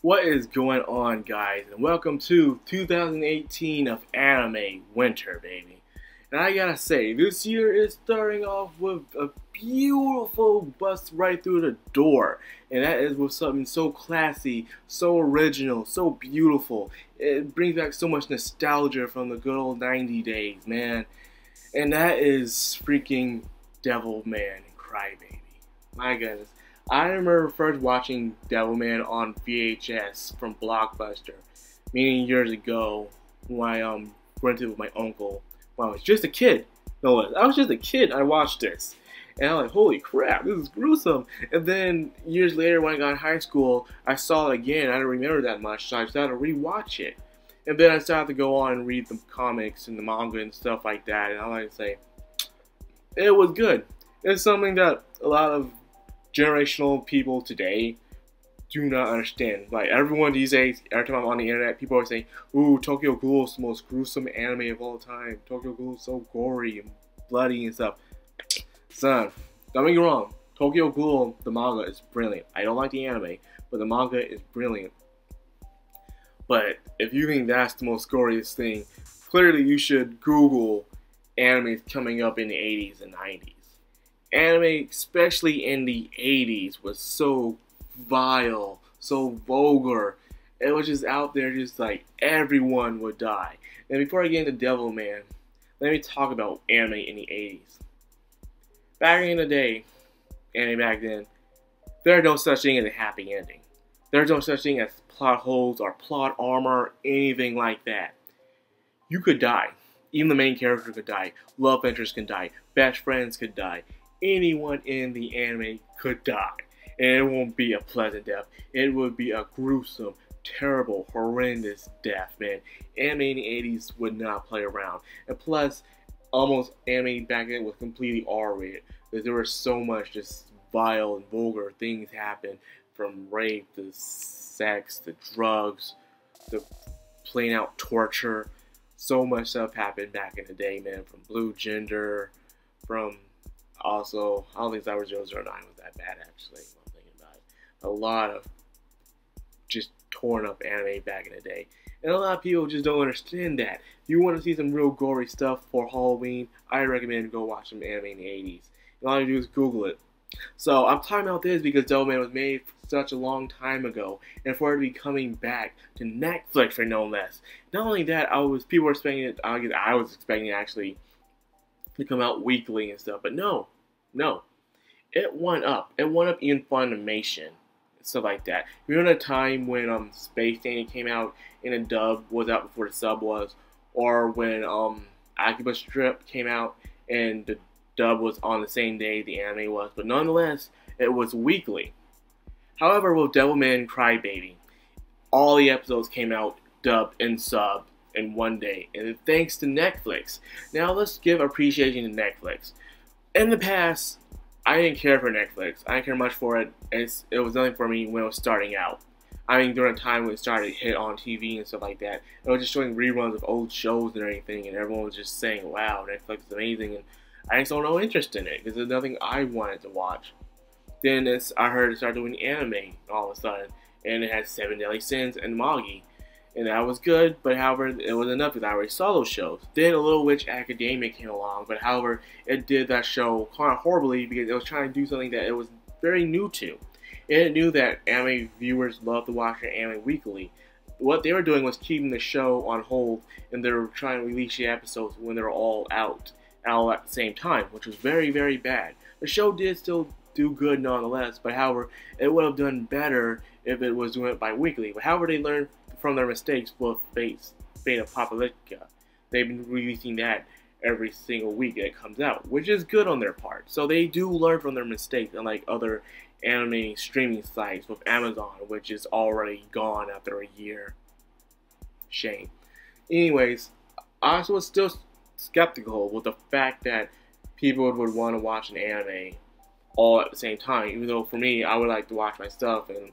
What is going on, guys, and welcome to 2018 of anime winter, baby. And I gotta say, this year is starting off with a beautiful bust right through the door, and that is with something so classy, so original, so beautiful. It brings back so much nostalgia from the good old 90 days, man. And that is freaking DevilMan and Crybaby. My goodness. I remember first watching DevilMan on VHS from Blockbuster, many years ago when I rented with my uncle when I was just a kid. No, I was just a kid. I watched this, and I'm like, holy crap, this is gruesome. And then years later, when I got in high school, I saw it again. I didn't remember that much, so I decided to rewatch it. And then I started to go on and read the comics and the manga and stuff like that. And I like to say, it was good. It's something that a lot of generational people today do not understand. Like, everyone these days, every time I'm on the internet, people are saying, ooh, Tokyo Ghoul is the most gruesome anime of all time. Tokyo Ghoul is so gory and bloody and stuff. Son, don't get me wrong. Tokyo Ghoul, the manga, is brilliant. I don't like the anime, but the manga is brilliant. But if you think that's the most goriest thing, clearly you should Google animes coming up in the 80s and 90s. Anime, especially in the 80s, was so vile, so vulgar. It was just out there, just like everyone would die. And before I get into DevilMan, let me talk about anime in the 80s. Back in the day, anime back then, there's no such thing as a happy ending. There's no such thing as plot holes or plot armor, anything like that. You could die. Even the main character could die. Love interest could die. Best friends could die. Anyone in the anime could die. And it won't be a pleasant death. It would be a gruesome, terrible, horrendous death, man. Anime in the 80s would not play around. And plus, almost anime back then was completely R-rated. Because there was so much just vile and vulgar things happen. From rape to sex to drugs to plain out torture. So much stuff happened back in the day, man. From blue gender, from also, I don't think Cyber 009 was that bad, actually, if I'm thinking about it. A lot of just torn up anime back in the day. And a lot of people just don't understand that. If you want to see some real gory stuff for Halloween, I recommend go watch some anime in the 80s. And all you do is Google it. So, I'm talking about this because DevilMan was made such a long time ago, and for it to be coming back to Netflix for no less. Not only that, people were expecting it, I was expecting it actually to come out weekly and stuff, but no, it went up. It went up in Funimation, stuff like that. Remember the time when Space Dandy came out and a dub was out before the sub was, or when Akiba Strip came out and the dub was on the same day the anime was, but nonetheless, it was weekly. However, with DevilMan and Crybaby, all the episodes came out dubbed and sub in one day, and thanks to Netflix. Now let's give appreciation to Netflix. In the past, I didn't care for Netflix. I didn't care much for it. It was nothing for me when it was starting out. I mean, during the time when it started to hit on TV and stuff like that, it was just showing reruns of old shows and everything, and everyone was just saying, wow, Netflix is amazing, and I just don't know interest in it, because there's nothing I wanted to watch. Then I heard it started doing anime all of a sudden, and it had 7 Deadly Sins and Magi. And that was good, but however, it wasn't enough because I already saw those shows. Then A Little Witch Academia came along, but however, it did that show kind of horribly because it was trying to do something that it was very new to. It knew that anime viewers love to watch their anime weekly. What they were doing was keeping the show on hold, and they were trying to release the episodes when they were all out at the same time, which was very, very bad. The show did still do good nonetheless, but however, it would have done better if it was doing it bi-weekly. But however, they learned from their mistakes with Fate of Papalica. They've been releasing that every single week that it comes out, which is good on their part. So they do learn from their mistakes, unlike other anime streaming sites with Amazon, which is already gone after a year. Shame. Anyways, I was still skeptical with the fact that people would want to watch an anime all at the same time, even though for me, I would like to watch my stuff and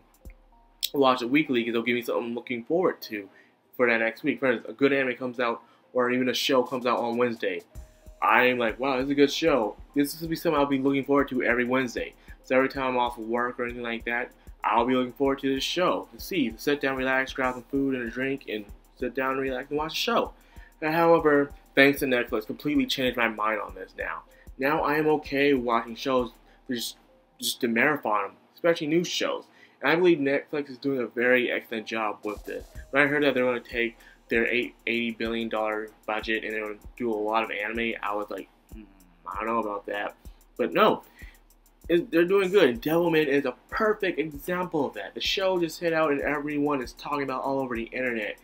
watch it weekly because it'll give me something I'm looking forward to for that next week. For instance, a good anime comes out, or even a show comes out on Wednesday. I'm like, wow, this is a good show. This is gonna be something I'll be looking forward to every Wednesday. So every time I'm off of work or anything like that, I'll be looking forward to this show to sit down, relax, grab some food and a drink, and sit down and relax and watch the show. However, thanks to Netflix, completely changed my mind on this now. Now I am okay with watching shows just to marathon them, especially new shows. And I believe Netflix is doing a very excellent job with this. When I heard that they're going to take their $80 billion budget and they're going to do a lot of anime, I was like, I don't know about that. But no, they're doing good. And DevilMan is a perfect example of that. The show just hit out and everyone is talking about all over the internet.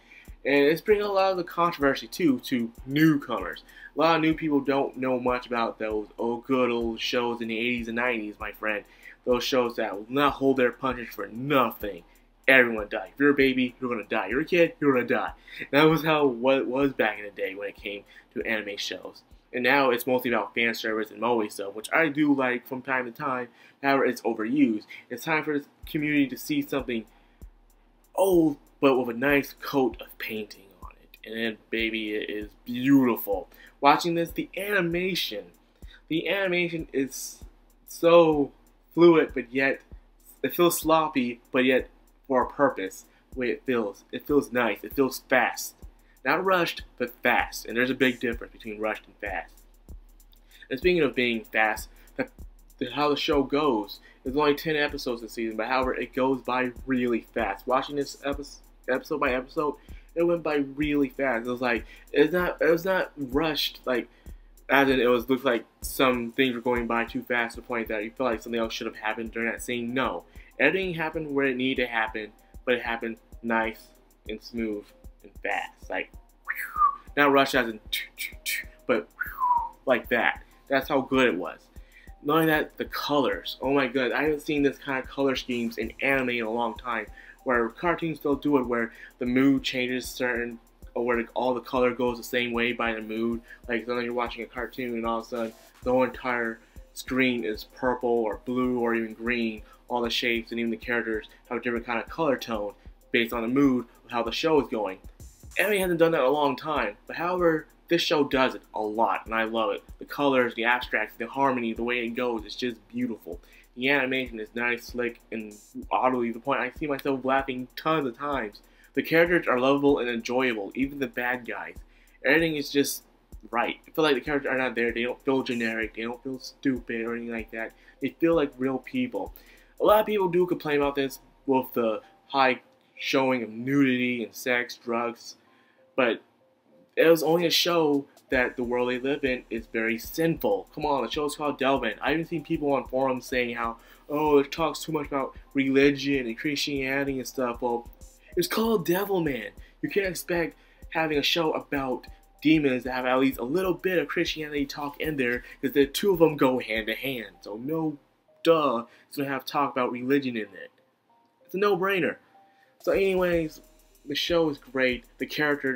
And it's bringing a lot of the controversy too to newcomers. A lot of new people don't know much about those good old shows in the 80s and 90s, my friend. Those shows that will not hold their punches for nothing. Everyone died. If you're a baby, you're gonna die. You're a kid, you're gonna die. That was what it was back in the day when it came to anime shows. And now it's mostly about fan service and moe stuff, which I do like from time to time. However, it's overused. It's time for this community to see something old, but with a nice coat of painting on it. And then, baby, it is beautiful. Watching this, the animation is so fluid, but yet it feels sloppy, but yet for a purpose. The way it feels nice. It feels fast, not rushed, but fast. And there's a big difference between rushed and fast. And speaking of being fast, how the show goes. There's only 10 episodes this season, but however, it goes by really fast. Watching this episode by episode, it went by really fast. It was like it was not rushed, like as in it looked like some things were going by too fast to the point that you feel like something else should have happened during that scene. No, everything happened where it needed to happen, but it happened nice and smooth and fast, like not rushed as in but like that. That's how good it was. Not only that, the colors. Oh my god, I haven't seen this kind of color schemes in anime in a long time. Where cartoons still do it, where the mood changes or where all the color goes the same way by the mood. Like then you're watching a cartoon and all of a sudden the whole entire screen is purple or blue or even green. All the shapes and even the characters have a different kind of color tone based on the mood of how the show is going. Anime hasn't done that in a long time, but however, this show does it a lot, and I love it. The colors, the abstracts, the harmony, the way it goes, it's just beautiful. The animation is nice, slick, and oddly to the point I see myself laughing tons of times. The characters are lovable and enjoyable, even the bad guys. Everything is just right. I feel like the characters are not there, they don't feel generic, they don't feel stupid or anything like that. They feel like real people. A lot of people do complain about this with the high showing of nudity and sex, drugs, but it was only a show that the world they live in is very sinful. Come on, the show is called DevilMan. I even seen people on forums saying how, oh, it talks too much about religion and Christianity and stuff. Well, it's called DevilMan. You can't expect having a show about demons to have at least a little bit of Christianity talk in there, because the two of them go hand to hand. So no duh, it's going to have talk about religion in it. It's a no-brainer. So anyways, the show is great. The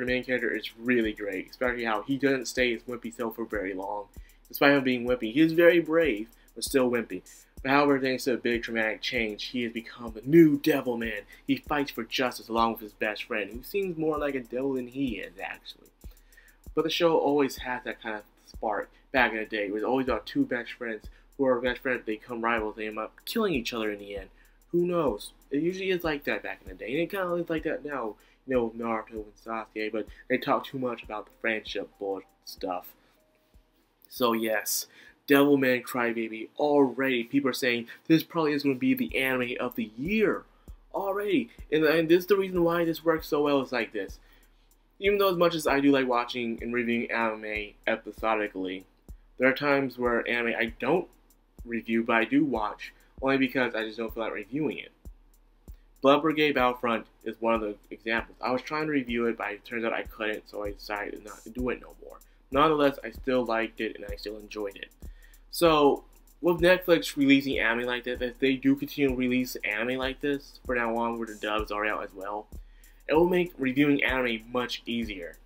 main character is really great. Especially how he doesn't stay his wimpy self for very long. Despite him being wimpy, he is very brave, but still wimpy. But however, thanks to a big traumatic change, he has become the new DevilMan. He fights for justice along with his best friend, who seems more like a devil than he is, actually. But the show always has that kind of spark back in the day. It was always about two best friends who are best friends, they become rivals, they end up killing each other in the end. Who knows? It usually is like that back in the day, and it kind of is like that now, you know, with Naruto and Sasuke, but they talk too much about the friendship bull stuff. So yes, DevilMan Crybaby, already people are saying this probably is going to be the anime of the year, already. And this is the reason why this works so well, is like this. Even though as much as I do like watching and reviewing anime episodically, there are times where anime I don't review, but I do watch, only because I just don't feel like reviewing it. Blood Brigade Battlefront is one of the examples. I was trying to review it, but it turns out I couldn't, so I decided not to do it no more. Nonetheless, I still liked it, and I still enjoyed it. So, with Netflix releasing anime like this, if they do continue to release anime like this, from now on where the dubs are out as well, it will make reviewing anime much easier.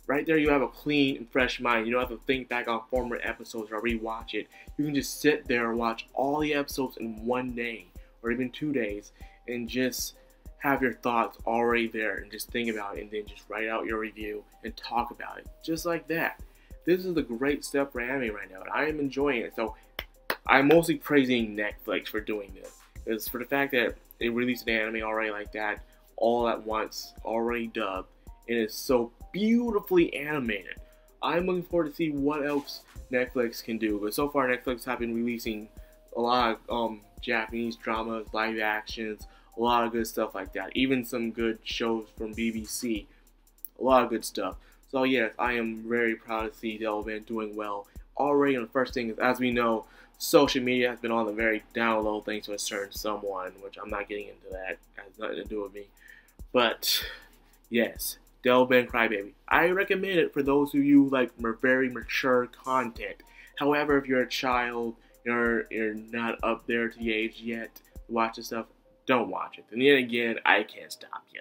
Right there, you have a clean and fresh mind. You don't have to think back on former episodes or rewatch it. You can just sit there and watch all the episodes in one day, or even 2 days, and just have your thoughts already there and just think about it, and then just write out your review and talk about it just like that. This is a great step for anime right now, and I am enjoying it. So I'm mostly praising Netflix for doing this. It's for the fact that they released an anime already like that, all at once, already dubbed, and it's so beautifully animated. I'm looking forward to see what else Netflix can do. But so far, Netflix have been releasing a lot of Japanese dramas, live actions, a lot of good stuff like that. Even some good shows from BBC. A lot of good stuff. So yes, I am very proud to see DevilMan doing well already. And the first thing is, as we know, social media has been on the very down low thanks to a certain someone, which I'm not getting into that. It has nothing to do with me. But yes, DevilMan Crybaby. I recommend it for those of you like very mature content. However, if you're a child, you're not up there to the age yet to watch this stuff, don't watch it. And then again, I can't stop you.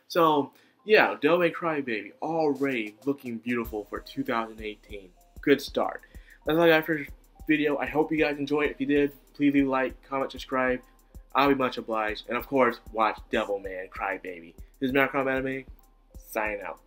So yeah, DevilMan Crybaby already looking beautiful for 2018. Good start. That's all I got for this video. I hope you guys enjoyed it. If you did, please leave a like, comment, subscribe. I'll be much obliged. And of course, watch DevilMan Crybaby. This is Madime, signing out.